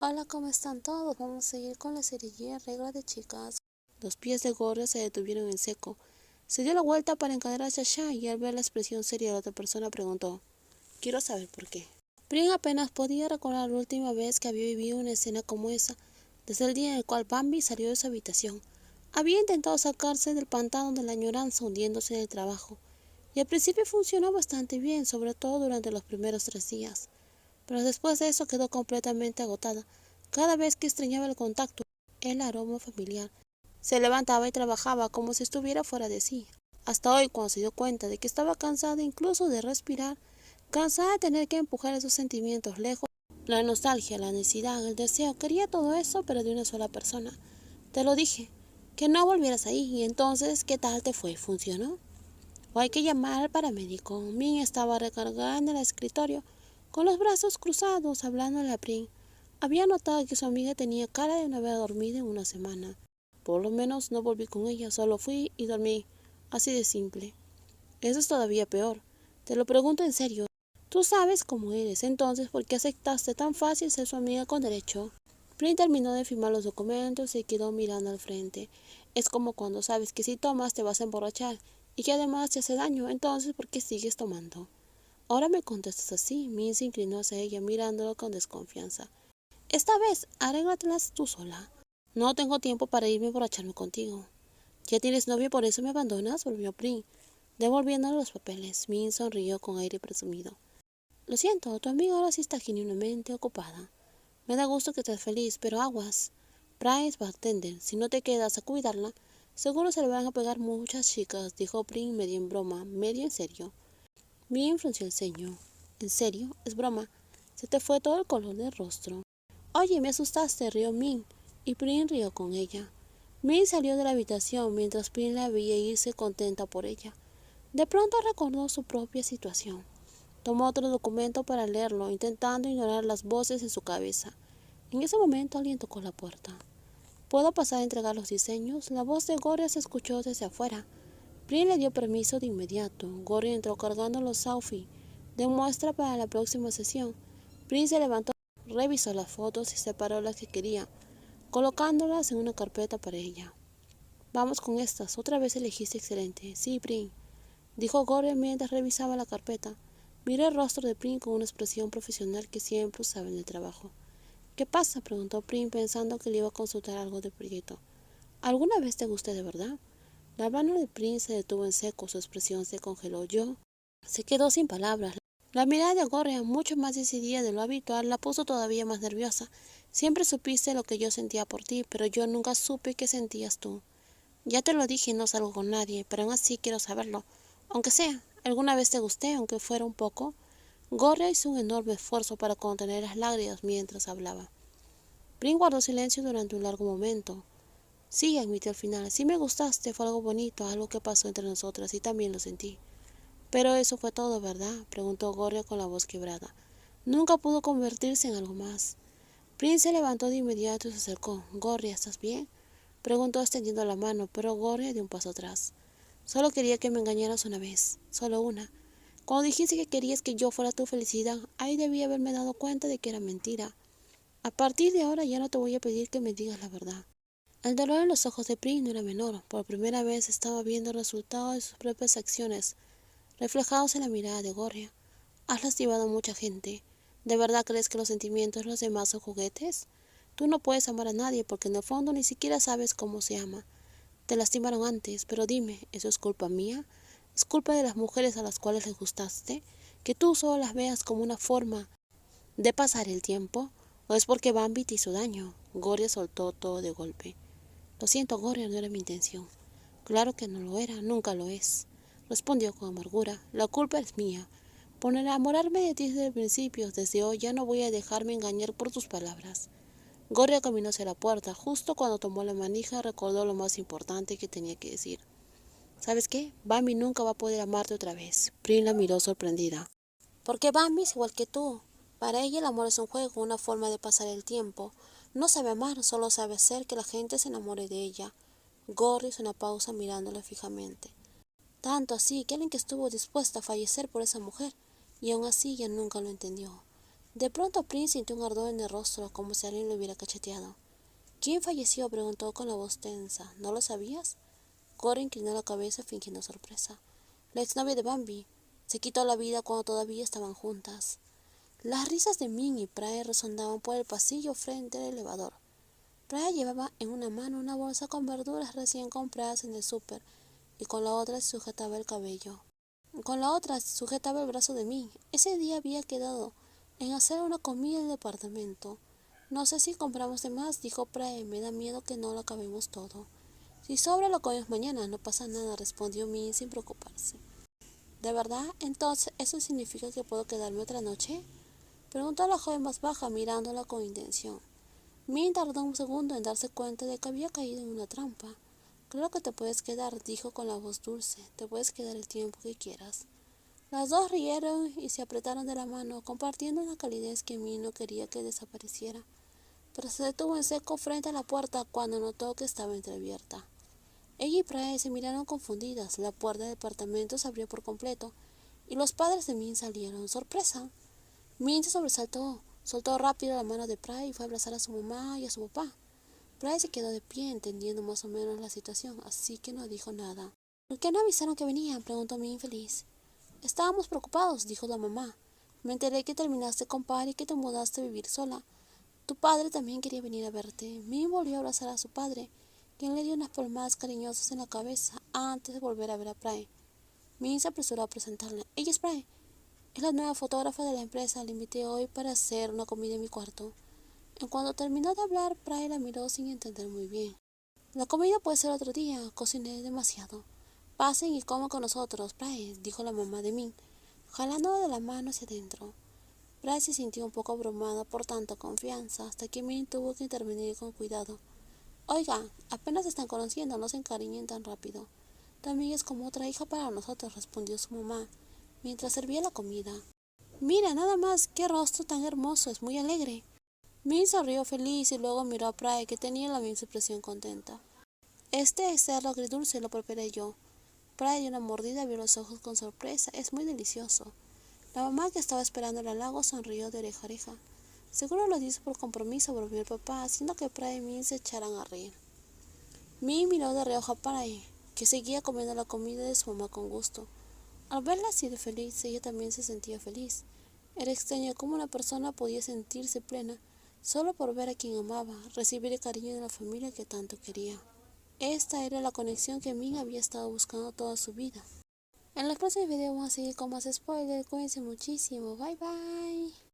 Hola, ¿cómo están todos? Vamos a seguir con la serie Regla de chicas. Los pies de Gorria se detuvieron en seco. Se dio la vuelta para encarar a Shasha y al ver la expresión seria de la otra persona preguntó: quiero saber por qué. Prin apenas podía recordar la última vez que había vivido una escena como esa, desde el día en el cual Bambi salió de su habitación. Había intentado sacarse del pantano de la añoranza hundiéndose en el trabajo, y al principio funcionó bastante bien, sobre todo durante los primeros 3 días. Pero después de eso quedó completamente agotada. Cada vez que extrañaba el contacto, el aroma familiar, se levantaba y trabajaba como si estuviera fuera de sí. Hasta hoy, cuando se dio cuenta de que estaba cansada incluso de respirar, cansada de tener que empujar esos sentimientos lejos, la nostalgia, la necesidad, el deseo, quería todo eso, pero de una sola persona. Te lo dije, que no volvieras ahí, y entonces, ¿qué tal te fue? ¿Funcionó? O hay que llamar al paramédico. Min estaba recargada en el escritorio, con los brazos cruzados, hablando a la Prin. Había notado que su amiga tenía cara de no haber dormido en una semana. Por lo menos no volví con ella, solo fui y dormí. Así de simple. Eso es todavía peor. Te lo pregunto en serio. Tú sabes cómo eres, entonces, ¿por qué aceptaste tan fácil ser su amiga con derecho? Prin terminó de firmar los documentos y quedó mirando al frente. Es como cuando sabes que si tomas te vas a emborrachar y que además te hace daño, entonces ¿por qué sigues tomando? Ahora me contestas así. Min se inclinó hacia ella mirándolo con desconfianza. Esta vez, arréglatelas tú sola. No tengo tiempo para irme a emborracharme contigo. ¿Ya tienes novio y por eso me abandonas? Volvió Prin, devolviéndole los papeles. Min sonrió con aire presumido. Lo siento, tu amiga ahora sí está genuinamente ocupada. Me da gusto que estés feliz, pero aguas. Bryce bartender, si no te quedas a cuidarla, seguro se le van a pegar muchas chicas, dijo Prin medio en broma, medio en serio. Bien frunció el ceño. ¿En serio? ¿Es broma? Se te fue todo el color del rostro. Oye, me asustaste, rió Min, y Prin rió con ella. Min salió de la habitación mientras Prin la veía irse contenta por ella. De pronto recordó su propia situación. Tomó otro documento para leerlo, intentando ignorar las voces en su cabeza. En ese momento alguien tocó la puerta. ¿Puedo pasar a entregar los diseños? La voz de Gorria se escuchó desde afuera. Prin le dio permiso de inmediato. Gorria entró cargando los outfits de muestra para la próxima sesión. Prin se levantó, revisó las fotos y separó las que quería, colocándolas en una carpeta para ella. Vamos con estas. Otra vez elegiste excelente. Sí, Prin, dijo Gorria mientras revisaba la carpeta. Miró el rostro de Prin con una expresión profesional que siempre usaba en el trabajo. ¿Qué pasa? Preguntó Prin pensando que le iba a consultar algo del proyecto. ¿Alguna vez te gusté de verdad? La mano de Prin se detuvo en seco, su expresión se congeló. Se quedó sin palabras. La mirada de Gorria, mucho más decidida de lo habitual, la puso todavía más nerviosa. Siempre supiste lo que yo sentía por ti, pero yo nunca supe qué sentías tú. Ya te lo dije, no salgo con nadie, pero aún así quiero saberlo. Aunque sea, ¿alguna vez te gusté, aunque fuera un poco? Gorria hizo un enorme esfuerzo para contener las lágrimas mientras hablaba. Prin guardó silencio durante un largo momento. Sí, admitió al final, sí me gustaste, fue algo bonito, algo que pasó entre nosotras y también lo sentí. Pero eso fue todo, ¿verdad? Preguntó Gorria con la voz quebrada. Nunca pudo convertirse en algo más. Prince se levantó de inmediato y se acercó. Gorria, ¿estás bien? Preguntó extendiendo la mano, pero Gorria dio un paso atrás. Solo quería que me engañaras una vez, solo una. Cuando dijiste que querías que yo fuera tu felicidad, ahí debí haberme dado cuenta de que era mentira. A partir de ahora ya no te voy a pedir que me digas la verdad. El dolor en los ojos de Prince no era menor. Por primera vez estaba viendo el resultado de sus propias acciones, reflejados en la mirada de Gorria. Has lastimado a mucha gente. ¿De verdad crees que los sentimientos de los demás son juguetes? Tú no puedes amar a nadie porque en el fondo ni siquiera sabes cómo se ama. Te lastimaron antes, pero dime, ¿eso es culpa mía? ¿Es culpa de las mujeres a las cuales les gustaste? ¿Que tú solo las veas como una forma de pasar el tiempo? ¿O es porque Bambi te hizo daño? Gorria soltó todo de golpe. Lo siento, Gorria, no era mi intención. Claro que no lo era, nunca lo es, respondió con amargura. La culpa es mía. Por enamorarme de ti desde el principio, desde hoy ya no voy a dejarme engañar por tus palabras. Gorria caminó hacia la puerta. Justo cuando tomó la manija recordó lo más importante que tenía que decir. ¿Sabes qué? Bambi nunca va a poder amarte otra vez. Prin la miró sorprendida. Porque Bambi es igual que tú. Para ella el amor es un juego, una forma de pasar el tiempo. No sabe amar, solo sabe hacer que la gente se enamore de ella. Gorria hizo una pausa mirándola fijamente. Tanto así que alguien que estuvo dispuesta a fallecer por esa mujer, y aún así ella nunca lo entendió. De pronto Prince sintió un ardor en el rostro, como si alguien lo hubiera cacheteado. ¿Quién falleció?, preguntó con la voz tensa. ¿No lo sabías? Cora inclinó la cabeza fingiendo sorpresa. La exnovia de Bambi se quitó la vida cuando todavía estaban juntas. Las risas de Min y Prae resondaban por el pasillo frente al elevador. Prae llevaba en una mano una bolsa con verduras recién compradas en el súper y con la otra sujetaba el cabello. Con la otra sujetaba el brazo de Min. Ese día había quedado en hacer una comida en el departamento. No sé si compramos de más, dijo Prae. Me da miedo que no lo acabemos todo. Si sobra lo comemos mañana, no pasa nada, respondió Min sin preocuparse. ¿De verdad? Entonces, ¿eso significa que puedo quedarme otra noche?, preguntó la joven más baja, mirándola con intención. Min tardó un segundo en darse cuenta de que había caído en una trampa. Creo que te puedes quedar, dijo con la voz dulce. Te puedes quedar el tiempo que quieras. Las dos rieron y se apretaron de la mano, compartiendo una calidez que Min no quería que desapareciera. Pero se detuvo en seco frente a la puerta cuando notó que estaba entreabierta. Ella y Prae se miraron confundidas. La puerta del departamento se abrió por completo y los padres de Min salieron. ¡Sorpresa! Min se sobresaltó, soltó rápido la mano de Prae y fue a abrazar a su mamá y a su papá. Prae se quedó de pie, entendiendo más o menos la situación, así que no dijo nada. ¿Por qué no avisaron que venían?, preguntó Min infeliz. Estábamos preocupados, dijo la mamá. Me enteré que terminaste con Par y que te mudaste a vivir sola. Tu padre también quería venir a verte. Min volvió a abrazar a su padre, quien le dio unas palmadas cariñosas en la cabeza antes de volver a ver a Prae. Min se apresuró a presentarla. Ella es Prae. Es la nueva fotógrafa de la empresa. La invité hoy para hacer una comida en mi cuarto. En cuanto terminó de hablar, Prae la miró sin entender muy bien. La comida puede ser otro día. Cociné demasiado. Pasen y coman con nosotros, Prae, dijo la mamá de Min, jalándola de la mano hacia adentro. Prae se sintió un poco abrumada por tanta confianza, hasta que Min tuvo que intervenir con cuidado. Oiga, apenas se están conociendo, no se encariñen tan rápido. También es como otra hija para nosotros, respondió su mamá, mientras servía la comida. Mira, nada más, qué rostro tan hermoso, es muy alegre. Min sonrió feliz y luego miró a Prae, que tenía la misma expresión contenta. Este es cerdo agridulce, lo preparé yo. Prae dio una mordida y abrió los ojos con sorpresa. Es muy delicioso. La mamá, que estaba esperando el halago, sonrió de oreja a oreja. Seguro lo dice por compromiso, bromeó el papá, haciendo que Prae y Min se echaran a reír. Min miró de reojo a Prae, que seguía comiendo la comida de su mamá con gusto. Al verla así de feliz, ella también se sentía feliz. Era extraño cómo una persona podía sentirse plena solo por ver a quien amaba, recibir el cariño de la familia que tanto quería. Esta era la conexión que Min había estado buscando toda su vida. En los próximos videos vamos a seguir con más spoilers. Cuídense muchísimo. Bye bye.